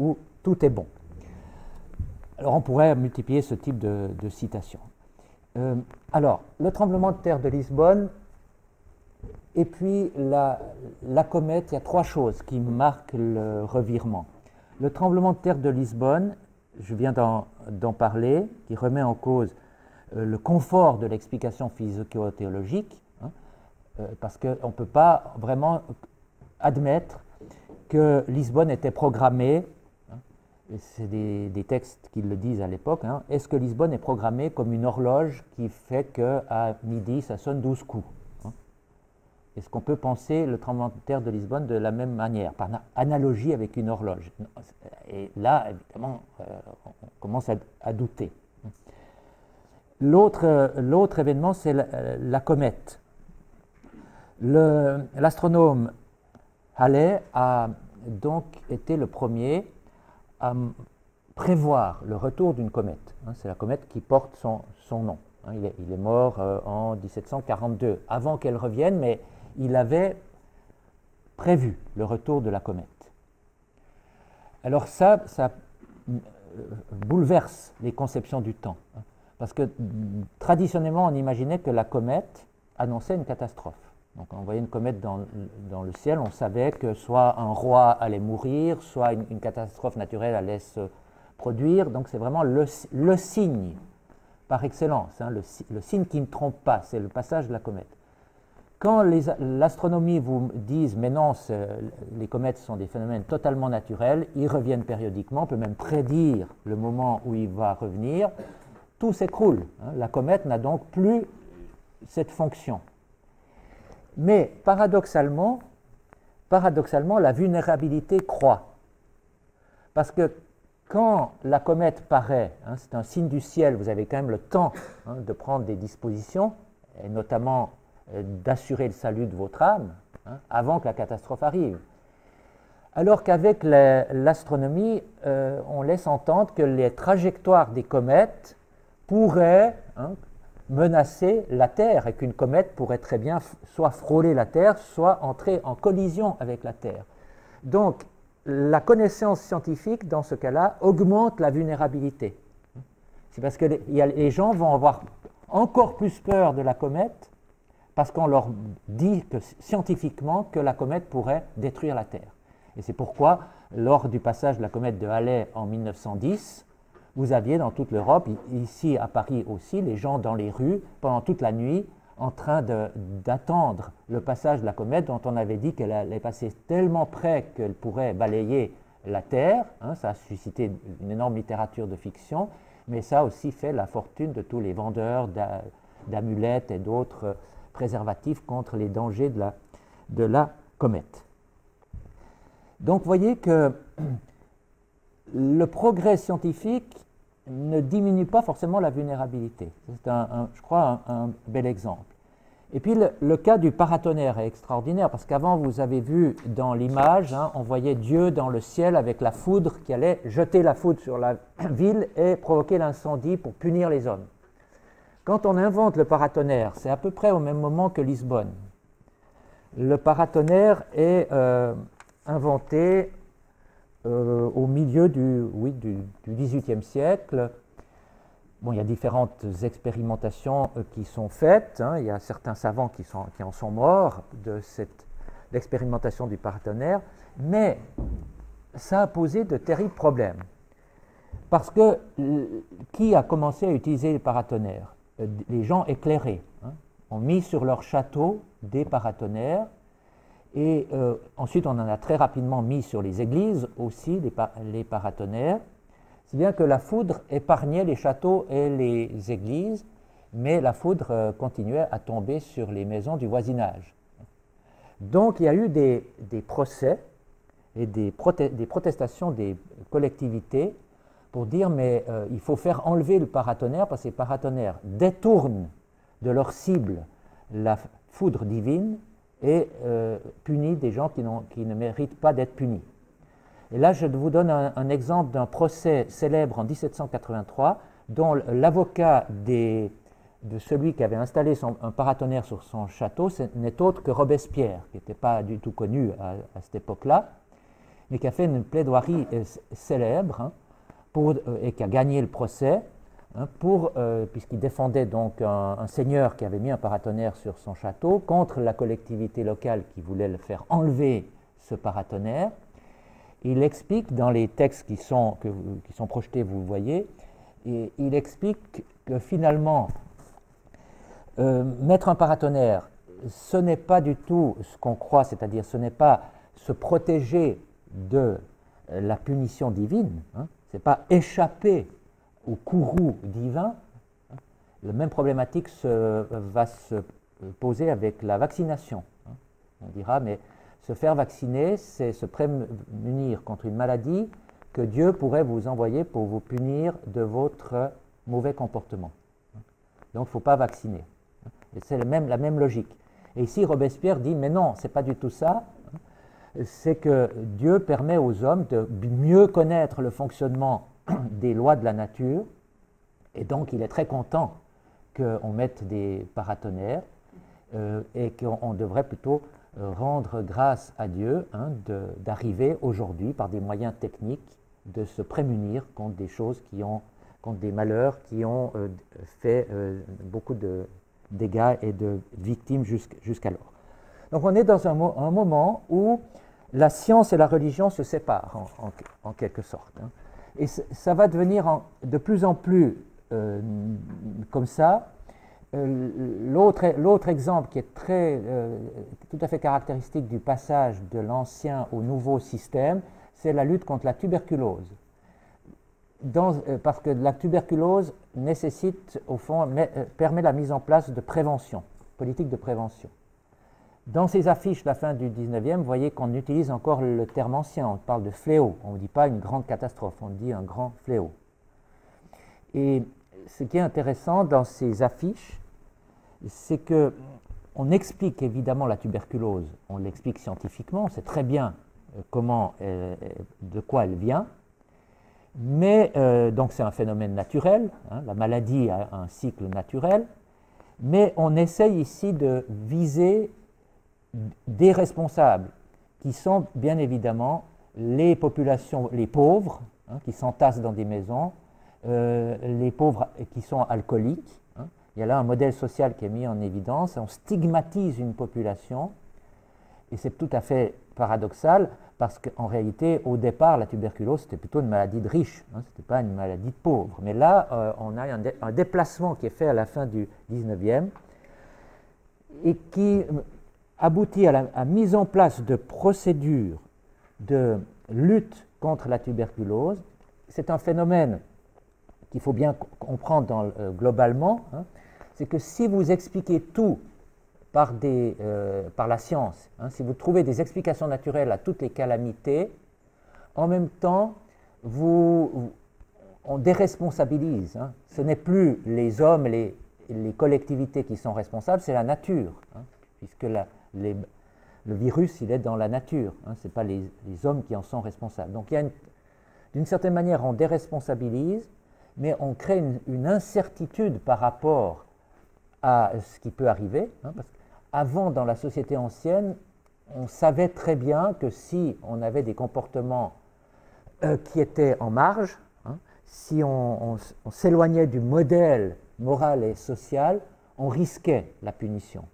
où tout est bon. Alors on pourrait multiplier ce type de citations. Alors, le tremblement de terre de Lisbonne, et puis la comète, il y a trois choses qui marquent le revirement. Le tremblement de terre de Lisbonne, je viens d'en parler, qui remet en cause le confort de l'explication physico-théologique, parce qu'on ne peut pas vraiment admettre que Lisbonne était programmée, c'est des textes qui le disent à l'époque, est-ce que Lisbonne est programmée comme une horloge qui fait qu'à midi, ça sonne 12 coups? Est-ce qu'on peut penser le tremblement de terre de Lisbonne de la même manière, par analogie avec une horloge? Et là, évidemment, on commence à douter. L'autre événement, c'est la comète. L'astronome Halley a donc été le premier à prévoir le retour d'une comète. C'est la comète qui porte son nom. Il est mort en 1742, avant qu'elle revienne, mais il avait prévu le retour de la comète. Alors ça bouleverse les conceptions du temps, parce que traditionnellement on imaginait que la comète annonçait une catastrophe. Donc on voyait une comète dans le ciel, on savait que soit un roi allait mourir, soit une catastrophe naturelle allait se produire. Donc c'est vraiment le signe par excellence, le signe qui ne trompe pas, c'est le passage de la comète. Quand l'astronomie vous disent mais non, les comètes sont des phénomènes totalement naturels, ils reviennent périodiquement, on peut même prédire le moment où il va revenir, tout s'écroule. La comète n'a donc plus cette fonction. Mais paradoxalement, la vulnérabilité croît. Parce que quand la comète paraît, c'est un signe du ciel, vous avez quand même le temps de prendre des dispositions, et notamment d'assurer le salut de votre âme, avant que la catastrophe arrive. Alors qu'avec l'astronomie, on laisse entendre que les trajectoires des comètes pourraient menacer la Terre, et qu'une comète pourrait très bien soit frôler la Terre, soit entrer en collision avec la Terre. Donc, la connaissance scientifique, dans ce cas-là, augmente la vulnérabilité. C'est parce que les gens vont avoir encore plus peur de la comète, parce qu'on leur dit que, scientifiquement que la comète pourrait détruire la Terre. Et c'est pourquoi, lors du passage de la comète de Halley en 1910, vous aviez dans toute l'Europe, ici à Paris aussi, les gens dans les rues, pendant toute la nuit, en train d'attendre le passage de la comète dont on avait dit qu'elle allait passer tellement près qu'elle pourrait balayer la Terre. Ça a suscité une énorme littérature de fiction, mais ça a aussi fait la fortune de tous les vendeurs d'amulettes et d'autres préservatifs contre les dangers de la comète. Donc vous voyez que le progrès scientifique ne diminue pas forcément la vulnérabilité. C'est, je crois, un bel exemple. Et puis le cas du paratonnerre est extraordinaire, parce qu'avant, vous avez vu dans l'image, on voyait Dieu dans le ciel avec la foudre qui allait jeter la foudre sur la ville et provoquer l'incendie pour punir les hommes. Quand on invente le paratonnerre, c'est à peu près au même moment que Lisbonne. Le paratonnerre est inventé au milieu du XVIIIe siècle. Bon, il y a différentes expérimentations qui sont faites. Il y a certains savants qui en sont morts de l'expérimentation du paratonnerre, mais ça a posé de terribles problèmes. Parce que qui a commencé à utiliser les paratonnerres? Les gens éclairés ont mis sur leur château des paratonnerres, et ensuite on en a très rapidement mis sur les églises aussi, les paratonnerres, si bien que la foudre épargnait les châteaux et les églises, mais la foudre continuait à tomber sur les maisons du voisinage. Donc il y a eu des procès et des protestations des collectivités pour dire mais il faut faire enlever le paratonnerre, parce que les paratonnerres détournent de leur cible la foudre divine et punit des gens qui ne méritent pas d'être punis. Et là, je vous donne un exemple d'un procès célèbre en 1783, dont l'avocat de celui qui avait installé un paratonnerre sur son château n'est autre que Robespierre, qui n'était pas du tout connu à cette époque-là. mais qui a fait une plaidoirie célèbre, hein, et qui a gagné le procès, hein, puisqu'il défendait donc un seigneur qui avait mis un paratonnerre sur son château contre la collectivité locale qui voulait le faire enlever ce paratonnerre. Il explique dans les textes qui sont projetés, vous voyez, et il explique que finalement, mettre un paratonnerre, ce n'est pas du tout ce qu'on croit, c'est-à-dire ce n'est pas se protéger de la punition divine, hein, ce n'est pas échapper au courroux divin. Hein. La même problématique va se poser avec la vaccination. Hein. On dira, mais se faire vacciner, c'est se prémunir contre une maladie que Dieu pourrait vous envoyer pour vous punir de votre mauvais comportement. Donc il ne faut pas vacciner. C'est la même logique. Et ici, Robespierre dit, mais non, ce n'est pas du tout ça. C'est que Dieu permet aux hommes de mieux connaître le fonctionnement des lois de la nature, et donc il est très content qu'on mette des paratonnerres, et qu'on devrait plutôt rendre grâce à Dieu, hein, d'arriver aujourd'hui, par des moyens techniques, de se prémunir contre des choses contre des malheurs qui ont fait beaucoup de dégâts et de victimes jusqu'alors. Donc on est dans un moment où la science et la religion se séparent en quelque sorte. Hein. Et ça va devenir de plus en plus comme ça. L'autre exemple qui est tout à fait caractéristique du passage de l'ancien au nouveau système, c'est la lutte contre la tuberculose. Parce que la tuberculose nécessite, au fond, permet la mise en place de prévention, politique de prévention. Dans ces affiches de la fin du 19e, vous voyez qu'on utilise encore le terme ancien, on parle de fléau, on ne dit pas une grande catastrophe, on dit un grand fléau. Et ce qui est intéressant dans ces affiches, c'est qu'on explique évidemment la tuberculose, on l'explique scientifiquement, on sait très bien de quoi elle vient, mais donc c'est un phénomène naturel, hein, la maladie a un cycle naturel, mais on essaye ici de viser des responsables qui sont bien évidemment les populations, les pauvres, hein, qui s'entassent dans des maisons, les pauvres qui sont alcooliques. Hein. Il y a là un modèle social qui est mis en évidence, on stigmatise une population, et c'est tout à fait paradoxal, parce qu'en réalité, au départ, la tuberculose, c'était plutôt une maladie de riches, hein, ce n'était pas une maladie de pauvres. Mais là, on a un déplacement qui est fait à la fin du 19e, et qui aboutit à la mise en place de procédures de lutte contre la tuberculose. C'est un phénomène qu'il faut bien comprendre globalement, hein, c'est que si vous expliquez tout par la science, hein, si vous trouvez des explications naturelles à toutes les calamités, en même temps, on déresponsabilise. Hein. Ce n'est plus les hommes, les collectivités qui sont responsables, c'est la nature, hein, puisque le virus, il est dans la nature, hein, ce n'est pas les hommes qui en sont responsables. Donc il y a d'une certaine manière, on déresponsabilise, mais on crée une incertitude par rapport à ce qui peut arriver, hein, parce qu'avant, dans la société ancienne, on savait très bien que si on avait des comportements qui étaient en marge, hein, si on s'éloignait du modèle moral et social, on risquait la punition.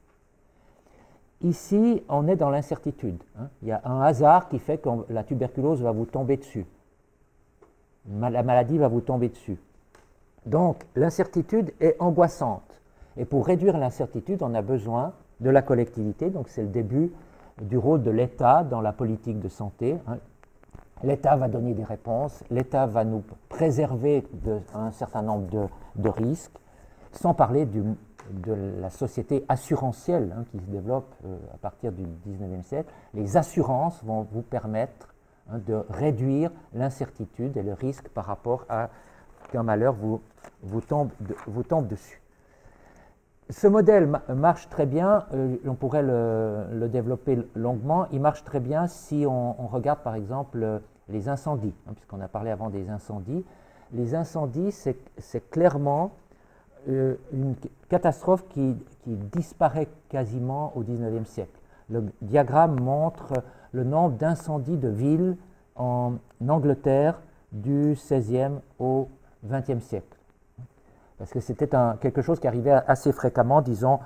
Ici, on est dans l'incertitude. Hein. Il y a un hasard qui fait que la tuberculose va vous tomber dessus. La maladie va vous tomber dessus. Donc, l'incertitude est angoissante. Et pour réduire l'incertitude, on a besoin de la collectivité. Donc, c'est le début du rôle de l'État dans la politique de santé. Hein. L'État va donner des réponses, l'État va nous préserver d'un certain nombre de risques, sans parler de la société assurantielle, hein, qui se développe à partir du 19e siècle. Les assurances vont vous permettre, hein, de réduire l'incertitude et le risque par rapport à qu'un malheur vous tombe dessus. Ce modèle marche très bien, on pourrait le développer longuement. Il marche très bien si on regarde par exemple les incendies, hein, puisqu'on a parlé avant des incendies. Les incendies, c'est clairement une catastrophe qui disparaît quasiment au 19e siècle. Le diagramme montre le nombre d'incendies de villes en Angleterre du XVIe au XXe siècle. Parce que c'était quelque chose qui arrivait assez fréquemment, disons,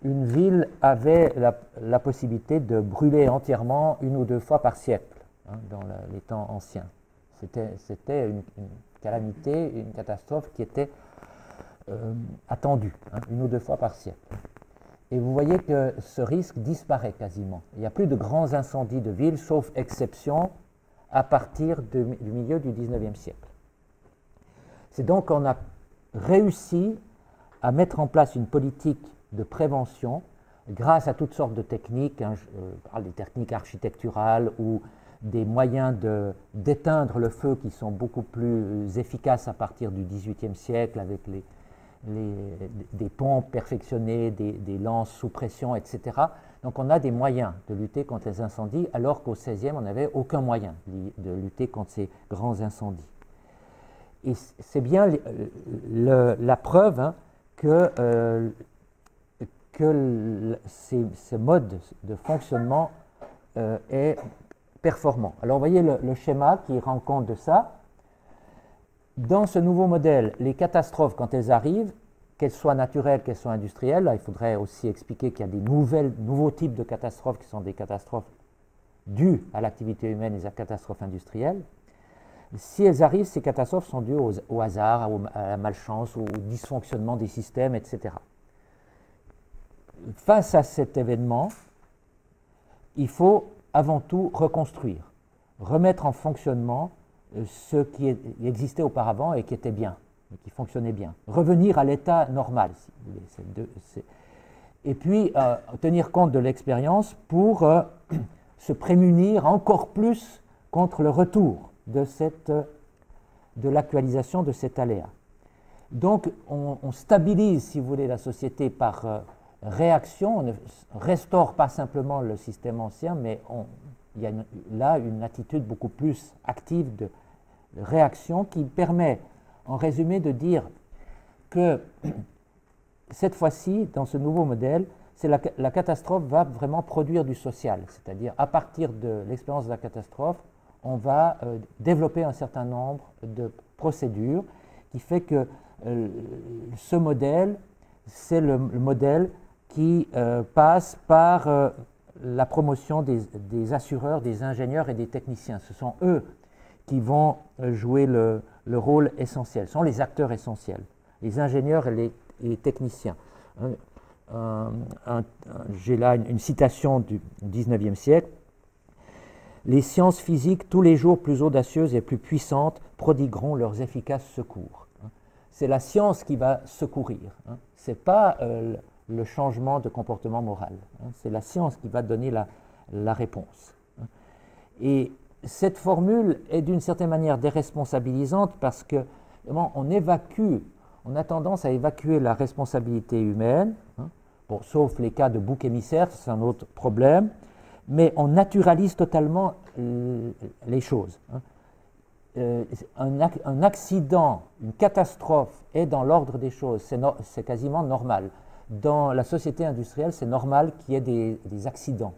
une ville avait la possibilité de brûler entièrement 1 ou 2 fois par siècle, dans les temps anciens. C'était une calamité, une catastrophe qui était attendue, 1 ou 2 fois par siècle. Et vous voyez que ce risque disparaît quasiment. Il n'y a plus de grands incendies de villes, sauf exception, à partir du milieu du XIXe siècle. C'est donc qu'on a réussi à mettre en place une politique de prévention grâce à toutes sortes de techniques, je parle des techniques architecturales ou des moyens d'éteindre le feu qui sont beaucoup plus efficaces à partir du XVIIIe siècle avec des pompes perfectionnées, des lances sous pression, etc. Donc on a des moyens de lutter contre les incendies, alors qu'au XVIe, on n'avait aucun moyen de lutter contre ces grands incendies. Et c'est bien la preuve que ce mode de fonctionnement est performant. Alors vous voyez le schéma qui rend compte de ça. Dans ce nouveau modèle, les catastrophes, quand elles arrivent, qu'elles soient naturelles, qu'elles soient industrielles, là, il faudrait aussi expliquer qu'il y a des nouveaux types de catastrophes qui sont des catastrophes dues à l'activité humaine et des catastrophes industrielles. Si elles arrivent, ces catastrophes sont dues au hasard, à la malchance, au dysfonctionnement des systèmes, etc. Face à cet événement, il faut avant tout reconstruire, remettre en fonctionnement ce qui existait auparavant et qui était bien, et qui fonctionnait bien. Revenir à l'état normal, si vous voulez. Et puis, tenir compte de l'expérience pour se prémunir encore plus contre le retour de l'actualisation de cet aléa. Donc, on stabilise, si vous voulez, la société par réaction. On ne restaure pas simplement le système ancien, mais il y a là une attitude beaucoup plus active de réaction qui permet, en résumé, de dire que cette fois-ci, dans ce nouveau modèle, la catastrophe va vraiment produire du social. C'est-à-dire, à partir de l'expérience de la catastrophe, on va développer un certain nombre de procédures qui fait que ce modèle, c'est le modèle qui passe par la promotion des assureurs, des ingénieurs et des techniciens. Ce sont eux qui vont jouer le rôle essentiel. Ce sont les acteurs essentiels, les ingénieurs et les techniciens. J'ai là une citation du XIXe siècle. Les sciences physiques, tous les jours plus audacieuses et plus puissantes, prodigueront leurs efficaces secours. C'est la science qui va secourir. Ce n'est pas le changement de comportement moral. C'est la science qui va donner la réponse. Et cette formule est d'une certaine manière déresponsabilisante parce que on a tendance à évacuer la responsabilité humaine, bon, sauf les cas de bouc émissaire, c'est un autre problème, mais on naturalise totalement les choses. Un accident, une catastrophe est dans l'ordre des choses, c'est quasiment normal. Dans la société industrielle, c'est normal qu'il y ait des accidents.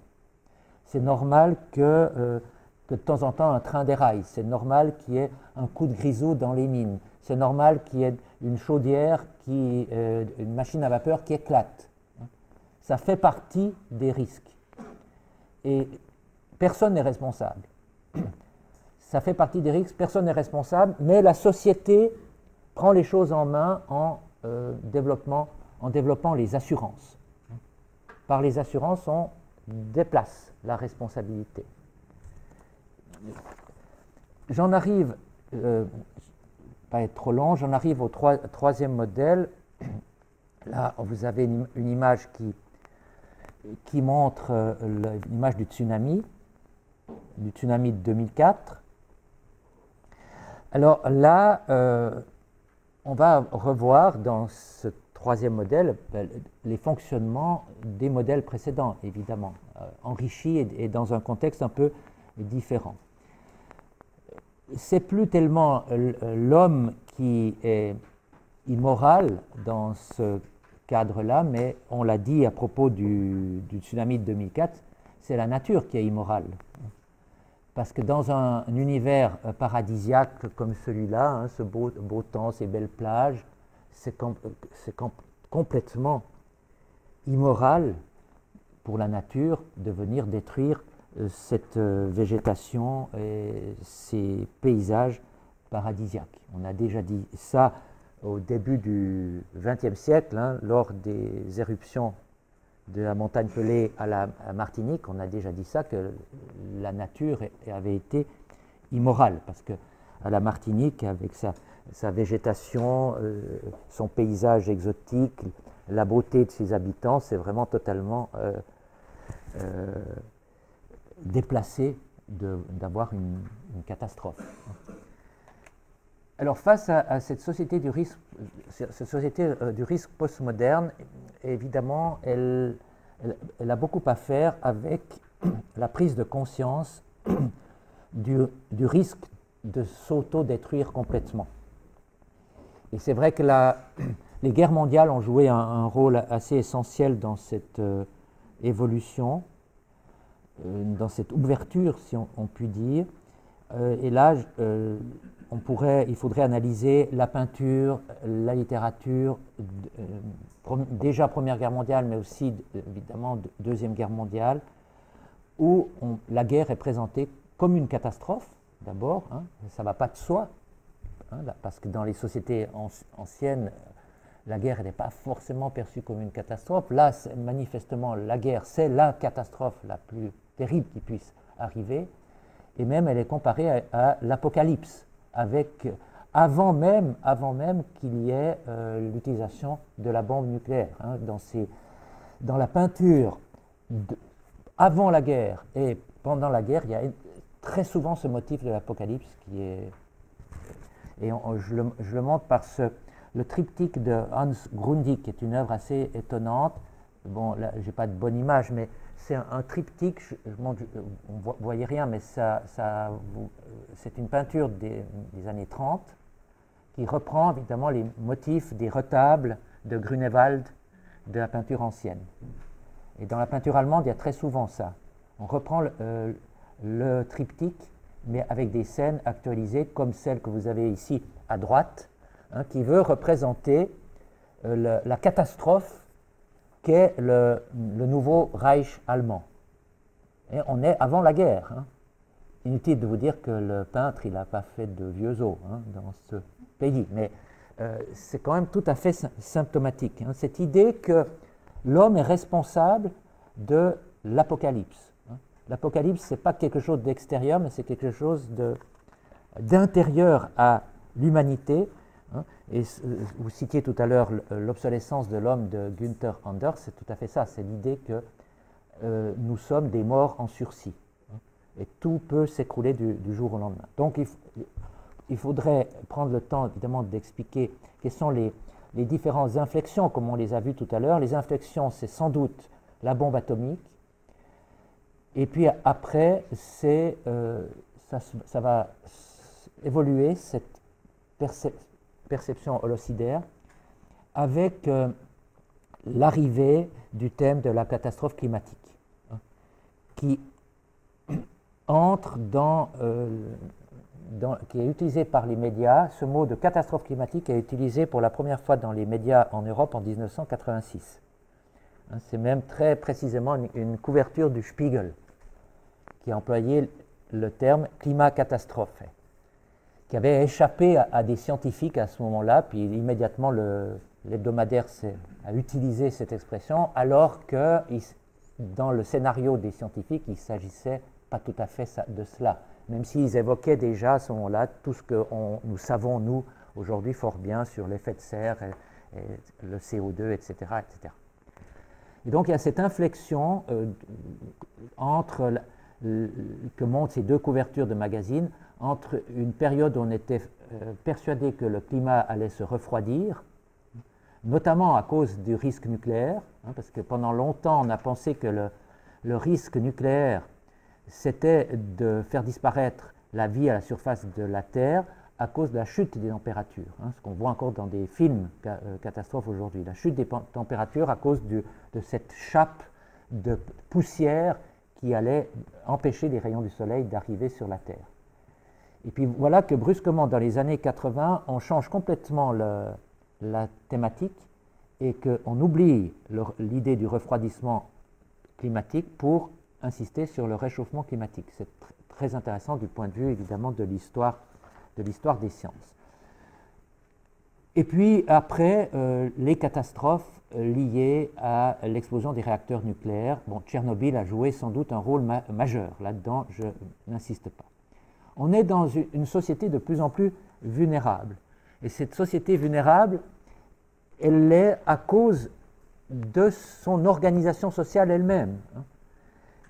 C'est normal que de temps en temps un train déraille. C'est normal qu'il y ait un coup de grisou dans les mines. C'est normal qu'il y ait une chaudière, une machine à vapeur qui éclate. Ça fait partie des risques. Et personne n'est responsable. Ça fait partie des risques, personne n'est responsable, mais la société prend les choses en main en développant les assurances. Par les assurances, on déplace la responsabilité. J'en arrive, pas être trop long, j'en arrive au troisième modèle. Là, vous avez une image qui montre l'image du tsunami de 2004. Alors là, on va revoir dans ce troisième modèle les fonctionnements des modèles précédents, évidemment, enrichis et dans un contexte un peu différent. C'est plus tellement l'homme qui est immoral dans ce cadre-là, mais on l'a dit à propos du tsunami de 2004, c'est la nature qui est immorale. parce que dans un univers paradisiaque comme celui-là, hein, ce beau temps, ces belles plages, c'est complètement immoral pour la nature de venir détruire cette végétation et ces paysages paradisiaques. On a déjà dit ça au début du XXe siècle, hein, lors des éruptions de la montagne Pelée à la Martinique. On a déjà dit ça, que la nature avait été immorale, parce que à la Martinique, avec sa végétation, son paysage exotique, la beauté de ses habitants, c'est vraiment totalement déplacé d'avoir une catastrophe. Alors face à cette société du risque, postmoderne, évidemment, elle a beaucoup à faire avec la prise de conscience du risque de s'auto-détruire complètement. Et c'est vrai que les guerres mondiales ont joué un rôle assez essentiel dans cette évolution, dans cette ouverture, si on peut dire. Et là, il faudrait analyser la peinture, la littérature, déjà Première Guerre mondiale, mais aussi évidemment Deuxième Guerre mondiale, où la guerre est présentée comme une catastrophe, d'abord, hein, ça ne va pas de soi, hein, parce que dans les sociétés anciennes, la guerre n'est pas forcément perçue comme une catastrophe. Là, manifestement, la guerre, c'est la catastrophe la plus terrible qui puisse arriver, et même elle est comparée à l'Apocalypse, avant même qu'il y ait l'utilisation de la bombe nucléaire. Hein, dans la peinture avant la guerre et pendant la guerre, il y a très souvent ce motif de l'Apocalypse qui est... Et je le montre par le triptyque de Hans Grundig, qui est une œuvre assez étonnante. Bon, là, je n'ai pas de bonne image, mais c'est un triptyque, on ne voyait rien, mais c'est une peinture des années 30 qui reprend évidemment les motifs des retables de Grunewald de la peinture ancienne. Et dans la peinture allemande, il y a très souvent ça. On reprend le triptyque, mais avec des scènes actualisées comme celle que vous avez ici à droite, hein, qui veut représenter la catastrophe qu'est le nouveau Reich allemand. Et on est avant la guerre. Hein. Inutile de vous dire que le peintre, il n'a pas fait de vieux os, hein, dans ce pays, mais c'est quand même tout à fait symptomatique. Hein, cette idée que l'homme est responsable de l'apocalypse. Hein. L'apocalypse, ce n'est pas quelque chose d'extérieur, mais c'est quelque chose d'intérieur à l'humanité. Hein. Et vous citiez tout à l'heure l'obsolescence de l'homme de Günther Anders, c'est tout à fait ça, c'est l'idée que nous sommes des morts en sursis. Hein. Et tout peut s'écrouler du jour au lendemain. Donc il faudrait prendre le temps, évidemment, d'expliquer quelles sont les différentes inflexions, comme on les a vues tout à l'heure. Les inflexions, c'est sans doute la bombe atomique. Et puis après, ça va évoluer, cette perception holocidaire, avec l'arrivée du thème de la catastrophe climatique, hein, qui entre qui est utilisé par les médias. Ce mot de catastrophe climatique est utilisé pour la première fois dans les médias en Europe en 1986. Hein, c'est même très précisément une couverture du Spiegel qui a employé le terme climat-catastrophe, qui avait échappé à des scientifiques à ce moment-là, puis immédiatement l'hebdomadaire a utilisé cette expression, alors que dans le scénario des scientifiques, il ne s'agissait pas tout à fait de cela, même s'ils évoquaient déjà à ce moment-là tout ce que nous savons, nous, aujourd'hui, fort bien sur l'effet de serre, et le CO2, etc., etc. Et donc il y a cette inflexion que montrent ces deux couvertures de magazines, entre une période où on était persuadé que le climat allait se refroidir, notamment à cause du risque nucléaire, hein, parce que pendant longtemps on a pensé que le risque nucléaire, c'était de faire disparaître la vie à la surface de la Terre à cause de la chute des températures, hein, ce qu'on voit encore dans des films catastrophes aujourd'hui, la chute des températures à cause de cette chape de poussière qui allait empêcher les rayons du soleil d'arriver sur la Terre. Et puis voilà que brusquement, dans les années 80, on change complètement la thématique et qu'on oublie l'idée du refroidissement climatique pour insister sur le réchauffement climatique. C'est très intéressant du point de vue, évidemment, de l'histoire des sciences. Et puis après, les catastrophes liées à l'explosion des réacteurs nucléaires. Bon, Tchernobyl a joué sans doute un rôle majeur. Là-dedans, je n'insiste pas. On est dans une société de plus en plus vulnérable. Et cette société vulnérable, elle l'est à cause de son organisation sociale elle-même.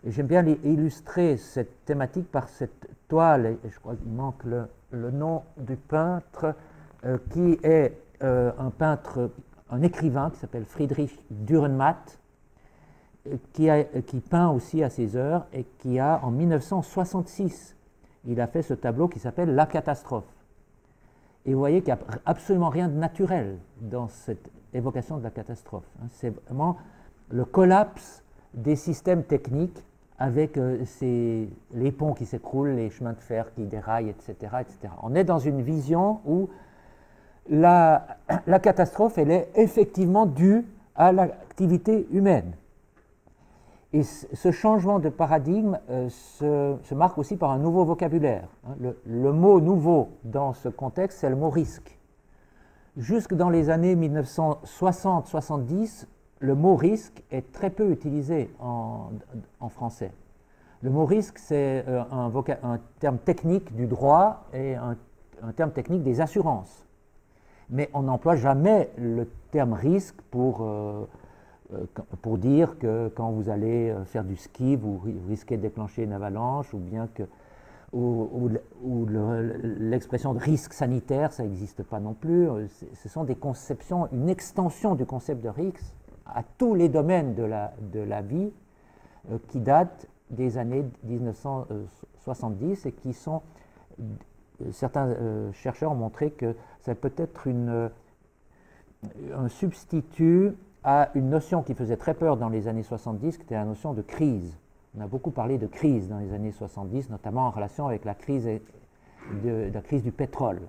Et j'aime bien illustrer cette thématique par cette toile, et je crois qu'il manque le nom du peintre, qui est un peintre, un écrivain qui s'appelle Friedrich Dürrenmatt, qui peint aussi à ses heures et qui a, en 1966, il a fait ce tableau qui s'appelle La catastrophe. Et vous voyez qu'il n'y a absolument rien de naturel dans cette évocation de la catastrophe. C'est vraiment le collapse des systèmes techniques avec les ponts qui s'écroulent, les chemins de fer qui déraillent, etc., etc. On est dans une vision où la catastrophe, elle est effectivement due à l'activité humaine. Et ce changement de paradigme se marque aussi par un nouveau vocabulaire. Le mot nouveau dans ce contexte, c'est le mot risque. Jusque dans les années 1960-70, le mot risque est très peu utilisé en français. Le mot risque, c'est un terme technique du droit et un terme technique des assurances. Mais on n'emploie jamais le terme risque pour dire que quand vous allez faire du ski, vous risquez de déclencher une avalanche, ou bien que l'expression de risque sanitaire, ça n'existe pas non plus. Ce sont des conceptions, une extension du concept de risque à tous les domaines de la vie qui datent des années 1970 et qui sont, certains chercheurs ont montré que ça peut être un substitut à une notion qui faisait très peur dans les années 70, qui était la notion de crise. On a beaucoup parlé de crise dans les années 70, notamment en relation avec la crise du pétrole.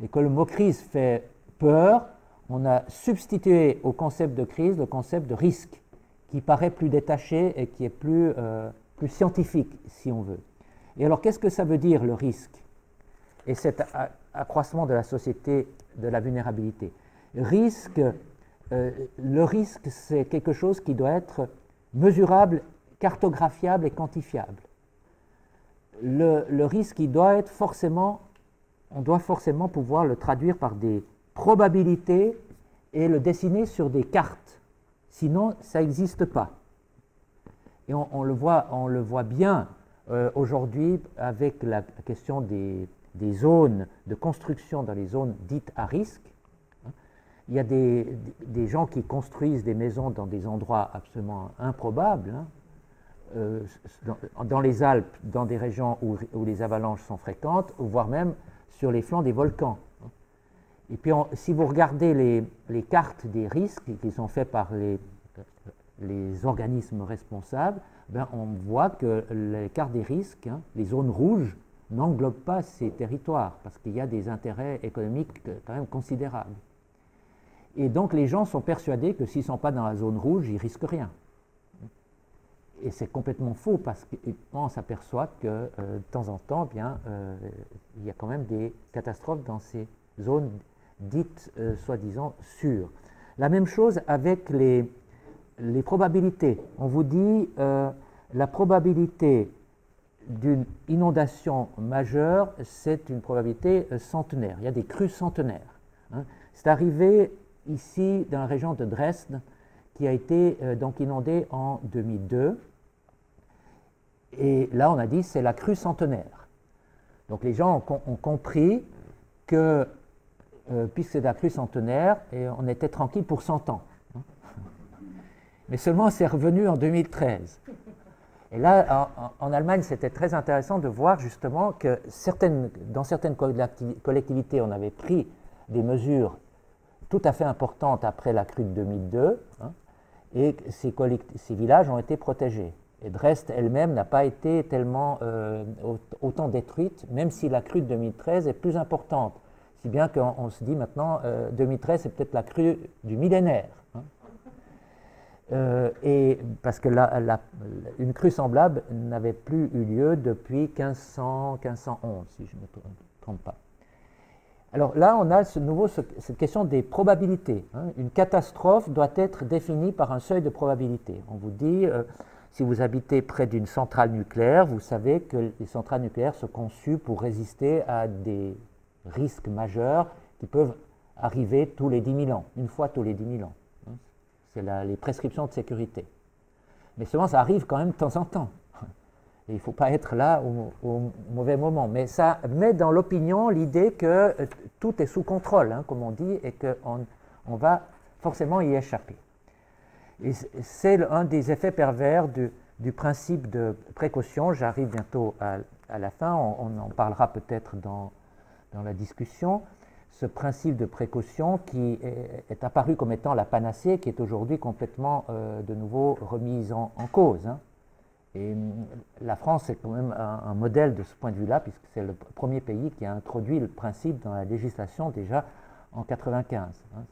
Et que le mot crise fait peur, on a substitué au concept de crise le concept de risque, qui paraît plus détaché et qui est plus scientifique, si on veut. Et alors, qu'est-ce que ça veut dire, le risque? Et cet accroissement de la société, de la vulnérabilité. Le risque, c'est quelque chose qui doit être mesurable, cartographiable et quantifiable. Le risque, on doit forcément pouvoir le traduire par des probabilités et le dessiner sur des cartes. Sinon, ça n'existe pas. Et on le voit bien aujourd'hui avec la question des zones de construction dans les zones dites à risque. Il y a des gens qui construisent des maisons dans des endroits absolument improbables, dans les Alpes, dans des régions où les avalanches sont fréquentes, voire même sur les flancs des volcans. Et puis, si vous regardez les cartes des risques qui sont faites par les organismes responsables, on voit que les cartes des risques, les zones rouges, n'englobent pas ces territoires, parce qu'il y a des intérêts économiques quand même considérables. Et donc les gens sont persuadés que s'ils ne sont pas dans la zone rouge, ils ne risquent rien. Et c'est complètement faux, parce qu'on s'aperçoit que de temps en temps, il y a quand même des catastrophes dans ces zones dites soi-disant sûres. La même chose avec les probabilités. On vous dit la probabilité d'une inondation majeure, c'est une probabilité centenaire. Il y a des crues centenaires. C'est arrivé ici dans la région de Dresde, qui a été donc inondée en 2002. Et là, on a dit c'est la crue centenaire. Donc les gens ont compris que, puisque c'est la crue centenaire, et on était tranquille pour 100 ans. Mais seulement c'est revenu en 2013. Et là, en Allemagne, c'était très intéressant de voir justement que dans certaines collectivités, on avait pris des mesures tout à fait importantes après la crue de 2002, et ces villages ont été protégés. Et Dresde elle-même n'a pas été tellement autant détruite, même si la crue de 2013 est plus importante. Si bien qu'on se dit maintenant, 2013 c'est peut-être la crue du millénaire. Hein. Et parce que une crue semblable n'avait plus eu lieu depuis 1511, si je ne me trompe pas. Alors là, on a cette question des probabilités. Hein. Une catastrophe doit être définie par un seuil de probabilité. On vous dit, si vous habitez près d'une centrale nucléaire, vous savez que les centrales nucléaires sont conçues pour résister à des risques majeurs qui peuvent arriver tous les 10 000 ans, une fois tous les 10 000 ans. C'est les prescriptions de sécurité. Mais souvent, ça arrive quand même de temps en temps. Et il ne faut pas être là au mauvais moment. Mais ça met dans l'opinion l'idée que tout est sous contrôle, hein, comme on dit, et qu'on va forcément y échapper. Et c'est un des effets pervers du principe de précaution. J'arrive bientôt à la fin, on en parlera peut-être dans la discussion. Ce principe de précaution qui est apparu comme étant la panacée, qui est aujourd'hui complètement de nouveau remise en cause. Hein. Et la France est quand même un modèle de ce point de vue-là, puisque c'est le premier pays qui a introduit le principe dans la législation déjà en 1995. Hein.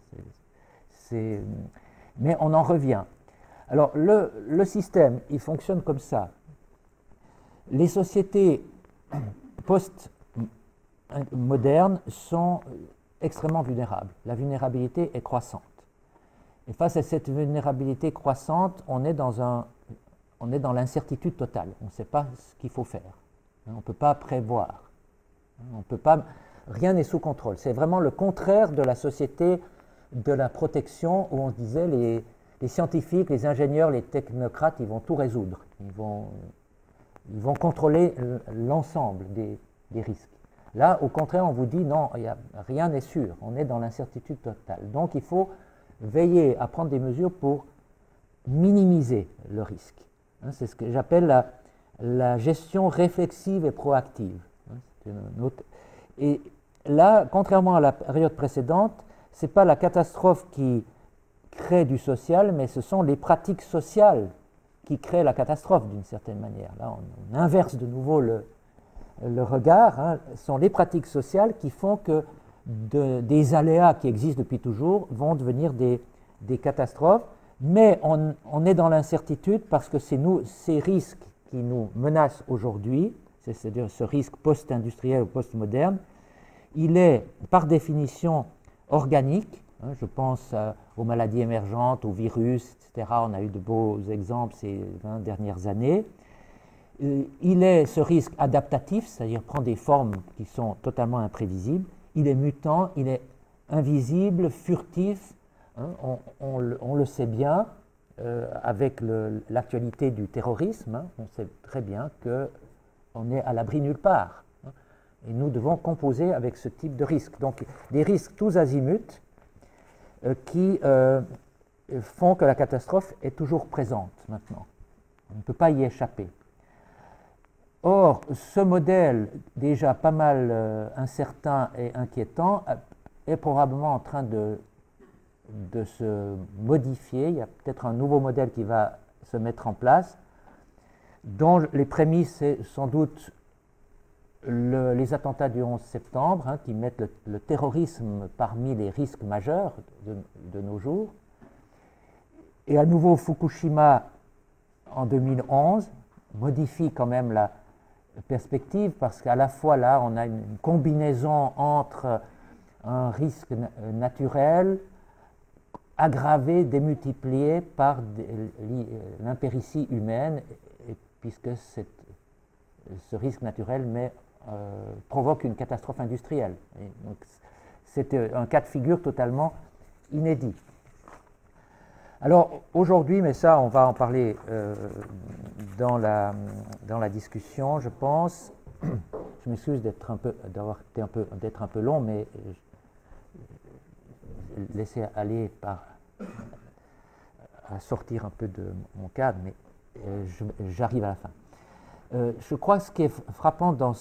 Mais on en revient. Alors le système, il fonctionne comme ça. Les sociétés post-modernes sont extrêmement vulnérables. La vulnérabilité est croissante. Et face à cette vulnérabilité croissante, on est dans l'incertitude totale. On ne sait pas ce qu'il faut faire. On ne peut pas prévoir. On peut pas, rien n'est sous contrôle. C'est vraiment le contraire de la société de la protection où on se disait les scientifiques, les ingénieurs, les technocrates, ils vont tout résoudre. Ils vont contrôler l'ensemble des risques. Là, au contraire, on vous dit non, rien n'est sûr. On est dans l'incertitude totale. Donc, il faut veiller à prendre des mesures pour minimiser le risque. C'est ce que j'appelle la gestion réflexive et proactive. Et là, contrairement à la période précédente, ce n'est pas la catastrophe qui crée du social, mais ce sont les pratiques sociales qui créent la catastrophe d'une certaine manière. Là, on inverse de nouveau le regard. Hein. Ce sont les pratiques sociales qui font que des aléas qui existent depuis toujours vont devenir des catastrophes. Mais on est dans l'incertitude parce que c'est ces risques qui nous menacent aujourd'hui, c'est-à-dire ce risque post-industriel ou post-moderne, il est par définition organique. Hein, je pense aux maladies émergentes, aux virus, etc. On a eu de beaux exemples ces 20 dernières années. Il est ce risque adaptatif, c'est-à-dire prend des formes qui sont totalement imprévisibles. Il est mutant, il est invisible, furtif. Hein, on le sait bien avec l'actualité du terrorisme. Hein, on sait très bien qu'on est à l'abri nulle part. Hein, et nous devons composer avec ce type de risques. Donc des risques tous azimuts qui font que la catastrophe est toujours présente maintenant. On ne peut pas y échapper. Or, ce modèle, déjà pas mal incertain et inquiétant, est probablement en train de se modifier. Il y a peut-être un nouveau modèle qui va se mettre en place, dont les prémices, c'est sans doute les attentats du 11 septembre, hein, qui mettent le terrorisme parmi les risques majeurs de nos jours. Et à nouveau, Fukushima, en 2011, modifie quand même la perspective, parce qu'à la fois là, on a une combinaison entre un risque naturel aggravé, démultiplié par l'impéritie humaine, puisque ce risque naturel provoque une catastrophe industrielle. C'est un cas de figure totalement inédit. Alors aujourd'hui, mais ça on va en parler dans la discussion, je pense. Je m'excuse d'être un peu long, mais laisser aller à sortir un peu de mon cadre, mais j'arrive à la fin. Je crois que ce qui est frappant dans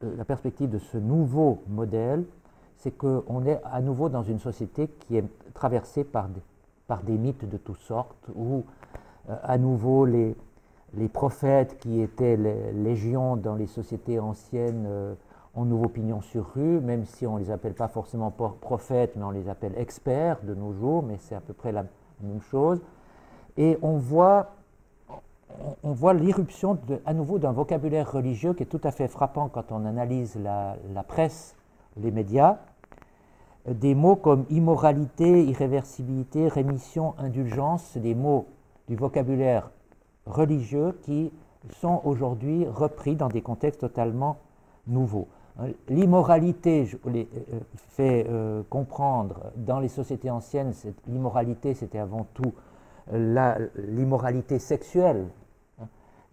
la perspective de ce nouveau modèle, c'est qu'on est à nouveau dans une société qui est traversée par des mythes de toutes sortes, où à nouveau les prophètes qui étaient légions dans les sociétés anciennes ont nouveau pignon sur rue, même si on ne les appelle pas forcément prophètes, mais on les appelle experts de nos jours, mais c'est à peu près la même chose. Et on voit l'irruption à nouveau d'un vocabulaire religieux qui est tout à fait frappant quand on analyse la presse, les médias. Des mots comme immoralité, irréversibilité, rémission, indulgence, c'est des mots du vocabulaire religieux qui sont aujourd'hui repris dans des contextes totalement nouveaux. L'immoralité, je l'ai fait comprendre, dans les sociétés anciennes, l'immoralité c'était avant tout l'immoralité sexuelle.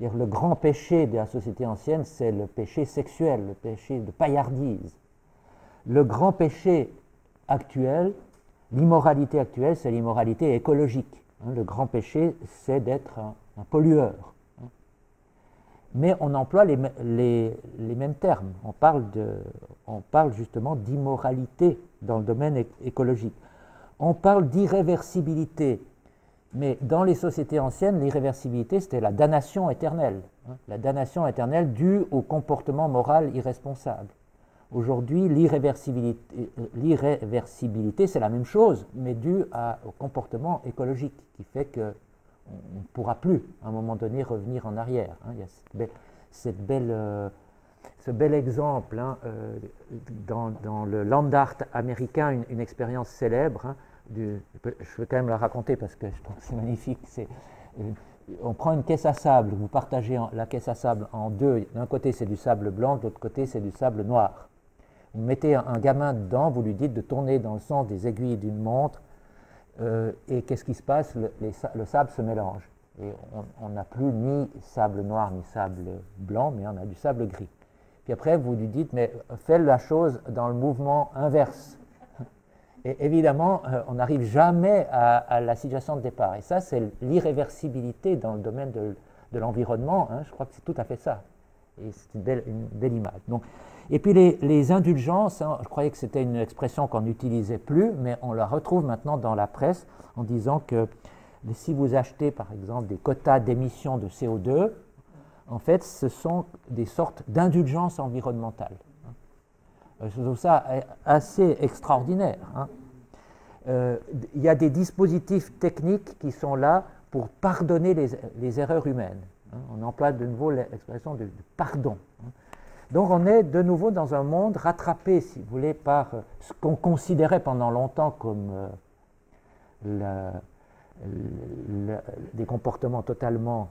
Le grand péché de la société ancienne, c'est le péché sexuel, le péché de paillardise. Le grand péché actuel, l'immoralité actuelle, c'est l'immoralité écologique. Le grand péché, c'est d'être un pollueur. Mais on emploie les mêmes termes. On parle justement d'immoralité dans le domaine écologique. On parle d'irréversibilité. Mais dans les sociétés anciennes, l'irréversibilité, c'était la damnation éternelle. La damnation éternelle due au comportement moral irresponsable. Aujourd'hui, l'irréversibilité, c'est la même chose, mais due au comportement écologique, qui fait qu'on ne pourra plus, à un moment donné, revenir en arrière. Il y a ce bel exemple dans le land art américain, une expérience célèbre. Je veux quand même la raconter parce que je trouve que c'est magnifique. On prend une caisse à sable, vous partagez la caisse à sable en deux. D'un côté, c'est du sable blanc, de l'autre côté, c'est du sable noir. Vous mettez un gamin dedans, vous lui dites de tourner dans le sens des aiguilles d'une montre, et qu'est-ce qui se passe? Le sable se mélange. Et on n'a plus ni sable noir ni sable blanc, mais on a du sable gris. Puis après, vous lui dites, mais fais la chose dans le mouvement inverse. Et évidemment, on n'arrive jamais à la situation de départ. Et ça, c'est l'irréversibilité dans le domaine de l'environnement. Je crois que c'est tout à fait ça. Et c'est une belle image. Donc, et puis les indulgences, je croyais que c'était une expression qu'on n'utilisait plus, mais on la retrouve maintenant dans la presse en disant que si vous achetez par exemple des quotas d'émissions de CO2, en fait ce sont des sortes d'indulgences environnementales. Je trouve ça assez extraordinaire. Il y a des dispositifs techniques qui sont là pour pardonner les erreurs humaines. On emploie de nouveau l'expression de pardon. Donc on est de nouveau dans un monde rattrapé, si vous voulez, par ce qu'on considérait pendant longtemps comme des comportements totalement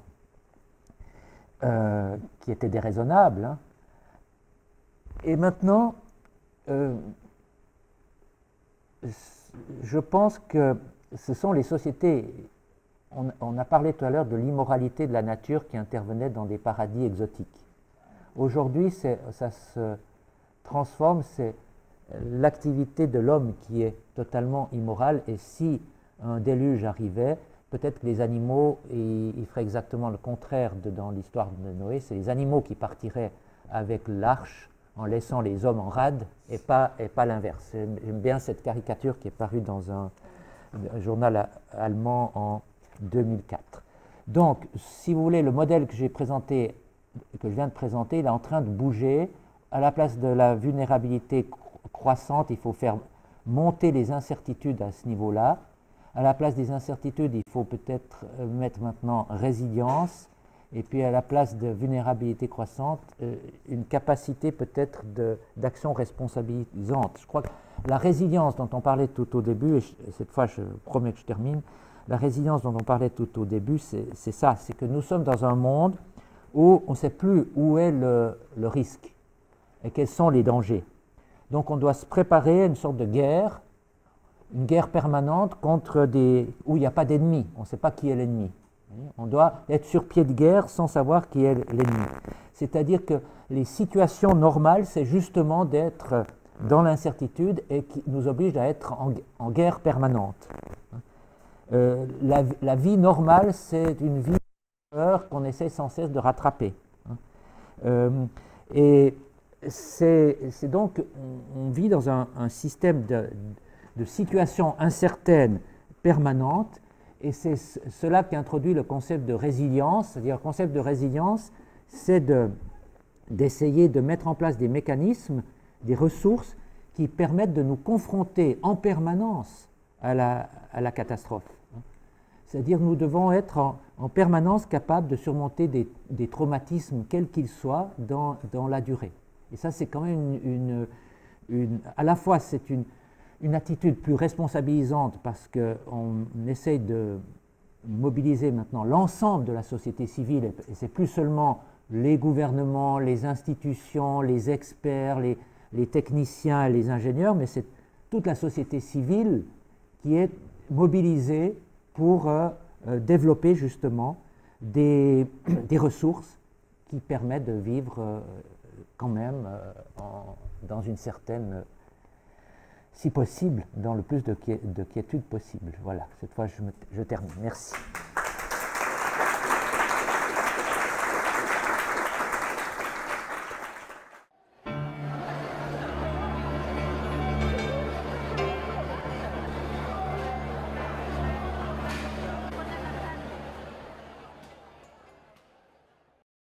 qui étaient déraisonnables. Et maintenant, je pense que ce sont les sociétés, on a parlé tout à l'heure de l'immoralité de la nature qui intervenait dans des paradis exotiques. Aujourd'hui, ça se transforme, c'est l'activité de l'homme qui est totalement immorale, et si un déluge arrivait, peut-être que les animaux, ils feraient exactement le contraire dans l'histoire de Noé, c'est les animaux qui partiraient avec l'arche en laissant les hommes en rade et pas l'inverse. J'aime bien cette caricature qui est parue dans un journal allemand en 2004. Donc, si vous voulez, le modèle que je viens de présenter, il est en train de bouger. À la place de la vulnérabilité croissante, il faut faire monter les incertitudes à ce niveau-là. À la place des incertitudes, il faut peut-être mettre maintenant résilience. Et puis à la place de vulnérabilité croissante, une capacité peut-être d'action responsabilisante. Je crois que la résilience dont on parlait tout au début, et cette fois je promets que je termine, la résilience dont on parlait tout au début, c'est ça, c'est que nous sommes dans un monde où on ne sait plus où est le risque et quels sont les dangers. Donc on doit se préparer à une sorte de guerre, une guerre permanente contre où il n'y a pas d'ennemi, on ne sait pas qui est l'ennemi. On doit être sur pied de guerre sans savoir qui est l'ennemi. C'est-à-dire que les situations normales, c'est justement d'être dans l'incertitude et qui nous oblige à être en guerre permanente. La vie normale, c'est une vie qu'on essaie sans cesse de rattraper. Et c'est donc, on vit dans un système de situations incertaines permanentes, Et c'est cela qui introduit le concept de résilience. C'est-à-dire, le concept de résilience, c'est d'essayer de mettre en place des mécanismes, des ressources qui permettent de nous confronter en permanence à la catastrophe. C'est-à-dire, nous devons être en permanence capables de surmonter des traumatismes, quels qu'ils soient, dans la durée. Et ça, c'est quand même à la fois, c'est une attitude plus responsabilisante parce qu'on essaye de mobiliser maintenant l'ensemble de la société civile, et c'est plus seulement les gouvernements, les institutions, les experts, les techniciens et les ingénieurs, mais c'est toute la société civile qui est mobilisée pour développer justement des ressources qui permettent de vivre quand même dans une certaine, si possible, dans le plus de quiétude possible. Voilà, cette fois je termine. Merci.